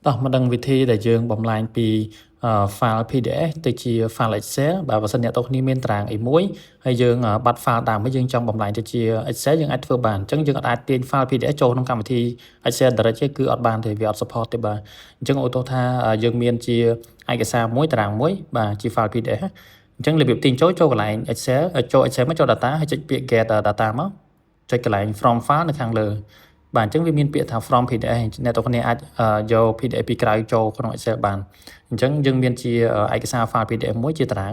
តោះមិនដឹងវិធីដែលយើងបំលែងពីfile PDF ទៅជា file Excel បើសិនអ្នកទាំងគ្នាមានតារាង A1 ហើយយើងបាត់ file ដើមហើយយើងចង់បំលែងទៅជា Excel យើងអាចធ្វើបានអញ្ចឹងយើងអាចទាញ file PDF ចូលក្នុងកម្មវិធី Excel direct ទេគឺអត់បានទេវាអត់ support ទេបាទអញ្ចឹងឧទាហរណ៍ថាយើងមានជាឯកសារមួយតារាងមួយបាទជា file PDF អញ្ចឹងរបៀបទាញចូលកន្លែង Excel ចូល Excel មកចូល data ហើយចុចពាក្យ get data មកចុចកន្លែង from file នៅខាងលើបាទអញ្ចឹងវាមានពាក្យថា from PDF អ្នកទាំងគ្នាអាចយក PDF ពីក្រៅចូលក្នុង Excel បានអញ្ចឹងយើងមានជាឯកសារ file PDF មួយជាតារាង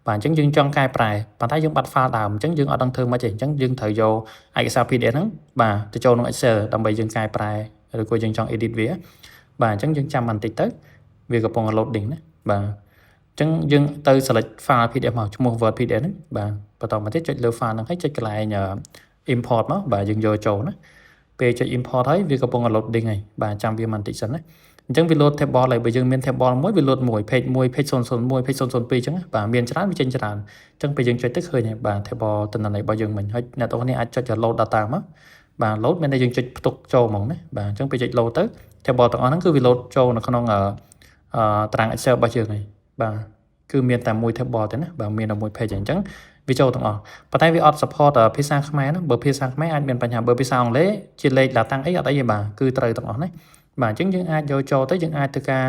បាទអញ្ចឹងយើងចង់កែប្រែប៉ុន្តែយើងបាត់ file ដើមអញ្ចឹងយើងអត់ដឹងធ្វើម៉េចទេអញ្ចឹងយើងត្រូវយកឯកសារ PDF ហ្នឹងបាទទៅចូលក្នុង Excel ដើម្បីយើងកែប្រែឬក៏យើងចង់ edit វាបាទអញ្ចឹងយើងចាំបន្តិចទៅវាកំពុង loading ណាបាទអញ្ចឹងយើងទៅ select file PDF មកឈ្មោះ Word PDF ហ្នឹងបាទបន្តមកទៀតចុចលើ file ហ្នឹងហើយចុចកន្លែង import មកបាទយើងយកចូលណាពេលចុច import ហើយវាកំពុង loading ហើយបាទចាំវាបន្តិចសិនណាអញ្ចឹងវា load table ហើយបើយើងមាន table មួយវា load មួយ page 1 page 001 page 002អញ្ចឹងបាទមានច្រើនវាចេញច្រើនអញ្ចឹងពេលយើងចុចទៅឃើញហើយបាទ table តំណែងរបស់យើងមិញហើយអ្នកទាំងនេះអាចចុច load data មកបាទ load មានតែយើងចុចផ្ទុកចូលហ្មងណាបាទអញ្ចឹងពេលចុច load ទៅ table ទាំងអស់ហ្នឹងគឺវា load ចូលនៅក្នុងតារាង Excel របស់យើងហើយបាទគឺមានតែមួយ table ទេណាបាទមានតែមួយ page អញ្ចឹងវាចូលទាំងអស់ប៉ុន្តែវាអត់ support ភាសាខ្មែរណាបើភាសាខ្មែរអាចមានបញ្ហាបើភាសាអង់គ្លេសជាលេខឡាតាំងអីអត់អីទេបាទគឺត្រូវទាំងអស់ណាបាទអញ្ចឹងយើងអាចយកចូលទៅយើងអាចធ្វើការ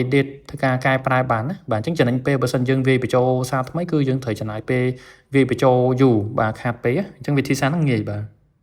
edit ធ្វើការកែប្រែបានណាបាទអញ្ចឹងចំណេញពេលបើសិនយើងវាយបញ្ចូលសារថ្មីគឺយើងត្រូវចំណាយពេលវាយបញ្ចូលយូរបាទខាតពេលអញ្ចឹងវិធីសាស្ត្រហ្នឹងងាយបាទ